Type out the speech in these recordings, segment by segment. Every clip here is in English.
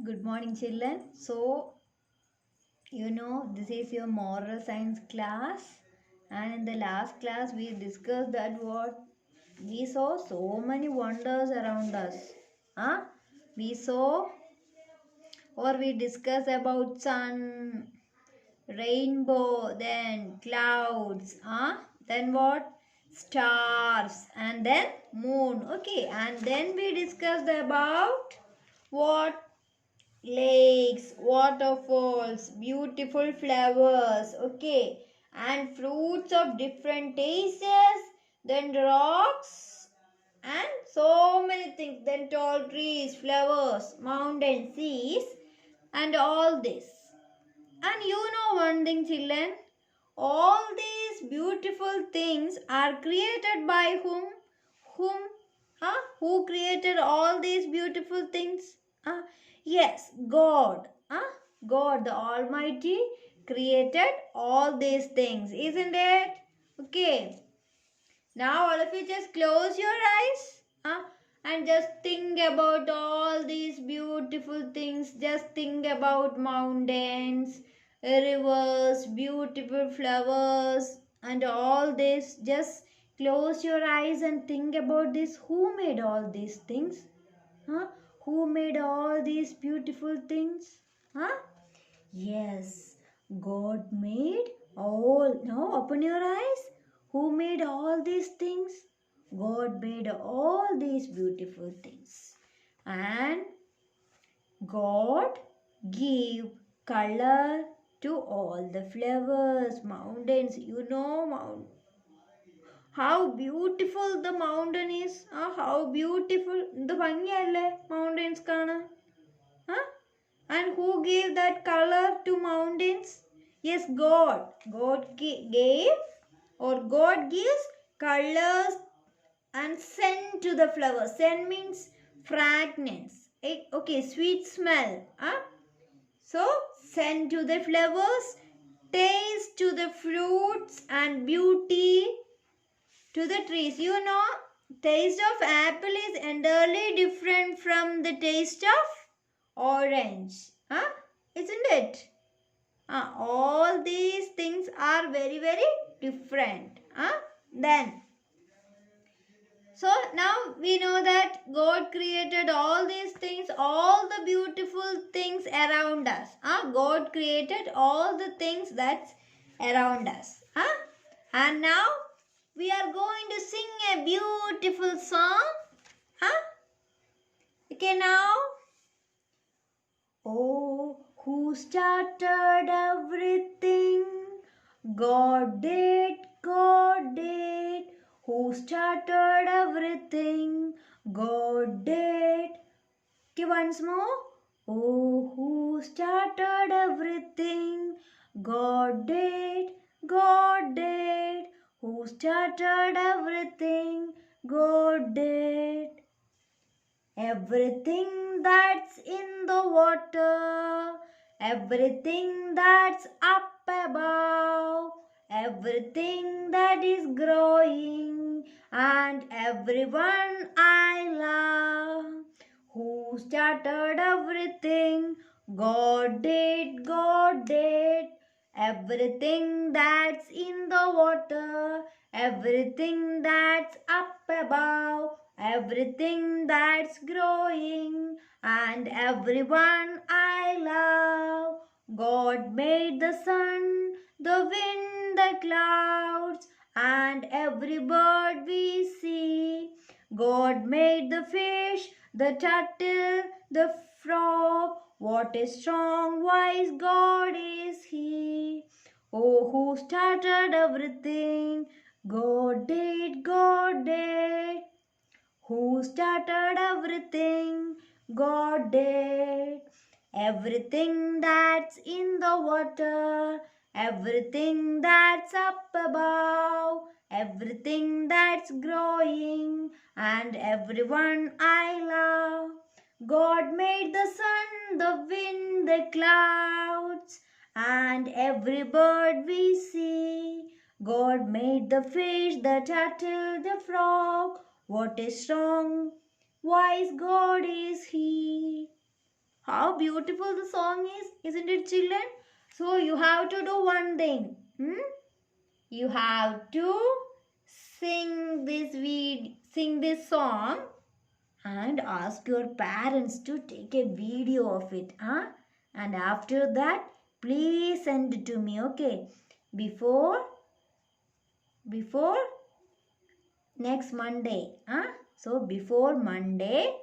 Good morning, children. This is your moral science class, and in the last class, we discussed that what we saw so many wonders around us. Huh? We saw or we discussed about sun, rainbow, then clouds, then what? Stars, and then moon. Okay, and then we discussed about what? Lakes, waterfalls, beautiful flowers, okay, and fruits of different tastes, then rocks, and so many things, then tall trees, flowers, mountains, seas, and all this. And you know one thing, children, all these beautiful things are created by whom? Whom? Huh? Who created all these beautiful things? Yes, God. God the Almighty created all these things, isn't it? Okay. Now all of you just close your eyes and just think about all these beautiful things. Just think about mountains, rivers, beautiful flowers, and all this. Just close your eyes and think about this. Who made all these things? Huh? Who made all these beautiful things? Huh? Yes, God made all. Now open your eyes. Who made all these things? God made all these beautiful things. And God gave color to all the flowers, mountains. You know, how beautiful the mountain is. How beautiful. The mountains kana. Huh? And who gave that color to mountains? Yes, God. God gave or God gives colors and scent to the flowers. Scent means fragrance. Okay, sweet smell. So, scent to the flowers, taste to the fruits, and beauty to the trees. You know, taste of apple is entirely different from the taste of orange. Isn't it? All these things are very, very different. Then, so now we know that God created all these things, all the beautiful things around us. God created all the things that's around us. And now we are going to sing a beautiful song. Okay, now. Oh, who started everything? God did, God did. Who started everything? God did. Okay, once more. Oh, who started everything? God did, God did. Who started everything? God did. Everything that's in the water, everything that's up above, everything that is growing, and everyone I love. Who started everything? God did, God did. Everything that's in the water, everything that's up above, everything that's growing, and everyone I love. God made the sun, the wind, the clouds, and every bird we see. God made the fish, the turtle, the frog. What a strong, wise God is He. Oh, who started everything? God did, God did. Who started everything? God did. Everything that's in the water, everything that's up above, everything that's growing, and everyone I love. God made the sun, the wind, the clouds, and every bird we see. God made the fish, the turtle, the frog. What a strong, wise God is He. How beautiful the song is, isn't it, children? So you have to do one thing. You have to sing this song and ask your parents to take a video of it. And after that, please send it to me, okay? Before next Monday. So before Monday,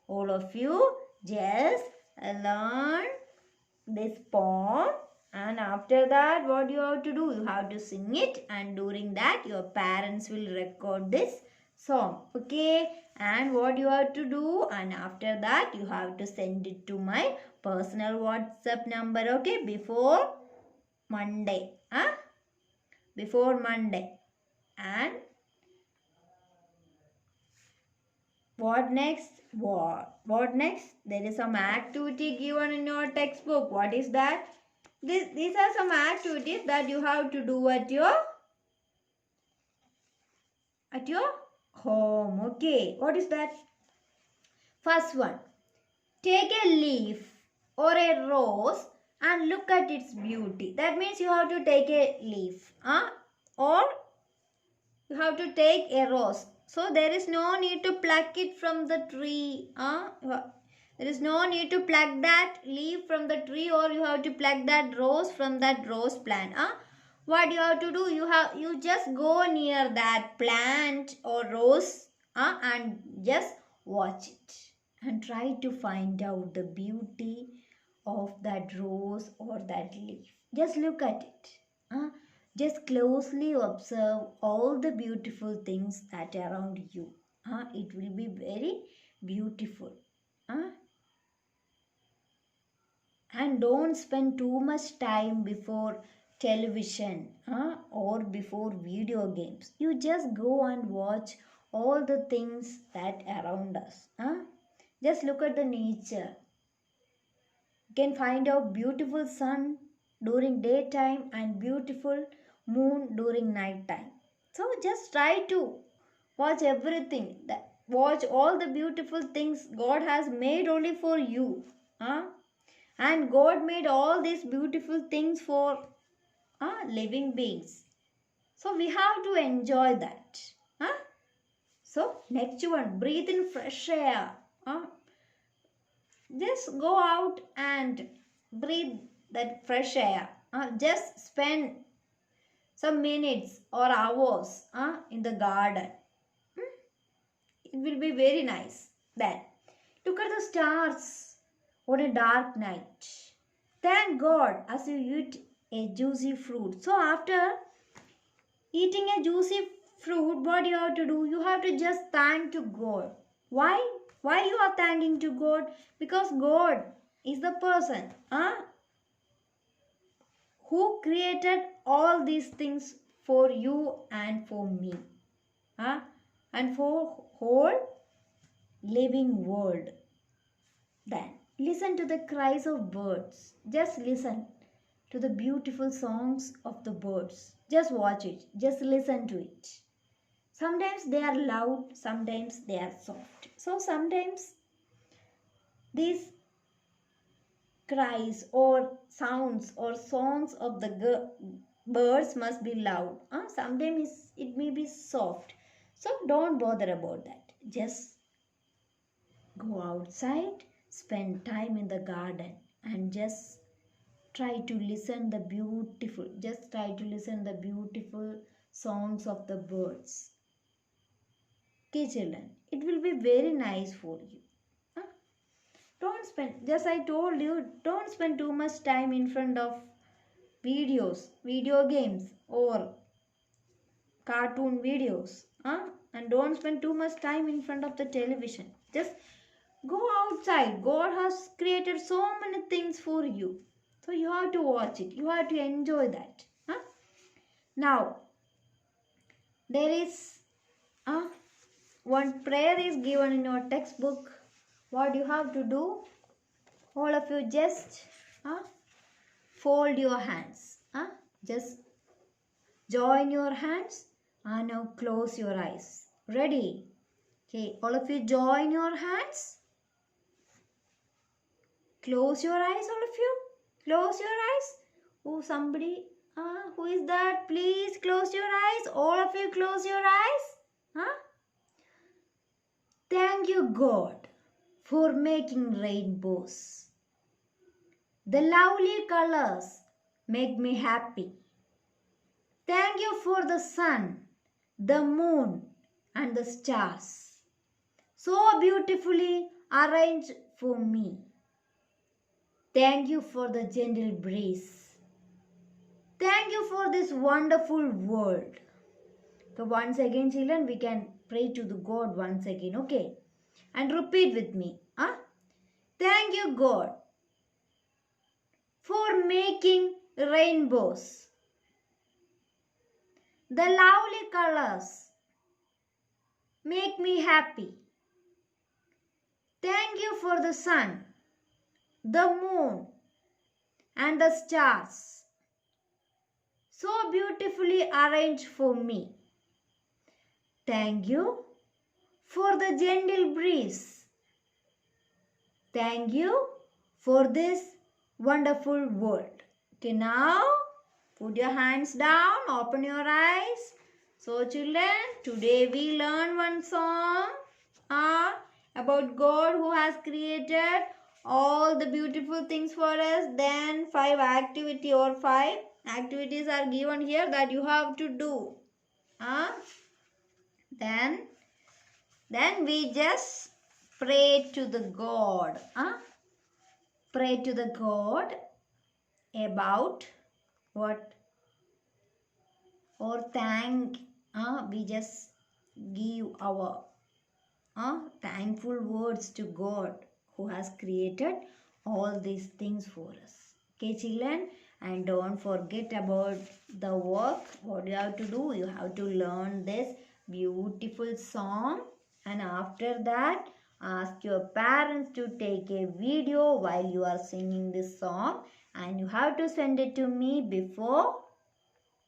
all of you just learn this poem, and after that what you have to do, you have to sing it, and during that your parents will record this song, okay? And what you have to do, and after that you have to send it to my personal WhatsApp number, okay? Before Monday. Before Monday. And what next? What next? There is some activity given in your textbook. What is that? These are some activities that you have to do at your home. Okay. What is that? First one. Take a leaf or a rose and look at its beauty. That means you have to take a leaf. Or you have to take a rose. So there is no need to pluck it from the tree. There is no need to pluck that leaf from the tree, or you have to pluck that rose from that rose plant. What you have to do, you just go near that plant or rose and just watch it and try to find out the beauty of that rose or that leaf. Just look at it. Just closely observe all the beautiful things that are around you. It will be very beautiful. And don't spend too much time before television or before video games. You just go and watch all the things that around us. Just look at the nature. You can find out beautiful sun during daytime and beautiful moon during night time. So just try to watch everything. Watch all the beautiful things God has made only for you. And God made all these beautiful things for living beings. So we have to enjoy that. So next one, breathe in fresh air. Just go out and breathe that fresh air. Just spend some minutes or hours in the garden. It will be very nice. Then look at the stars on a dark night. Thank God as you eat a juicy fruit. So after eating a juicy fruit, what you have to do? You have to just thank to God. Why? Why you are thanking to God? Because God is the person who created all these things for you and for me. And for whole living world. Then listen to the cries of birds. Just listen to the beautiful songs of the birds. Just watch it. Just listen to it. Sometimes they are loud, sometimes they are soft. So sometimes these cries or sounds or songs of the birds must be loud. Sometimes it may be soft. So don't bother about that. Just go outside, spend time in the garden, and just try to listen the beautiful songs of the birds. Okay, children, it will be very nice for you. Don't spend, just I told you, don't spend too much time in front of video games or cartoon videos. And don't spend too much time in front of the television. Just go outside. God has created so many things for you. So you have to watch it. You have to enjoy that. Now, there is one prayer is given in your textbook. What you have to do? All of you just fold your hands. Just join your hands and now close your eyes. Ready? Okay, all of you join your hands. Close your eyes, all of you. Close your eyes. Oh, somebody. Who is that? Please close your eyes. All of you close your eyes. Huh? Thank you, God, for making rainbows. The lovely colors make me happy. Thank you for the sun, the moon, and the stars. So beautifully arranged for me. Thank you for the gentle breeze. Thank you for this wonderful world. So once again, children, we can pray to the God once again, okay? And repeat with me. Thank you, God, for making rainbows. The lovely colors make me happy. Thank you for the sun, the moon, and the stars. So beautifully arranged for me. Thank you for the gentle breeze. Thank you for this wonderful world. Okay, now put your hands down, open your eyes. So children, today we learn one song about God who has created all the beautiful things for us. Then 5 activities are given here that you have to do. Then we just pray to the God. Pray to the God about what? Or thank. We just give our thankful words to God who has created all these things for us. Okay, children? And don't forget about the work. What you have to do? You have to learn this beautiful song. And after that, ask your parents to take a video while you are singing this song. And you have to send it to me before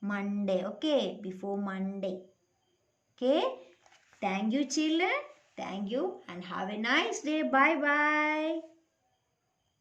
Monday. Okay? Before Monday. Okay? Thank you, children. Thank you and have a nice day. Bye-bye.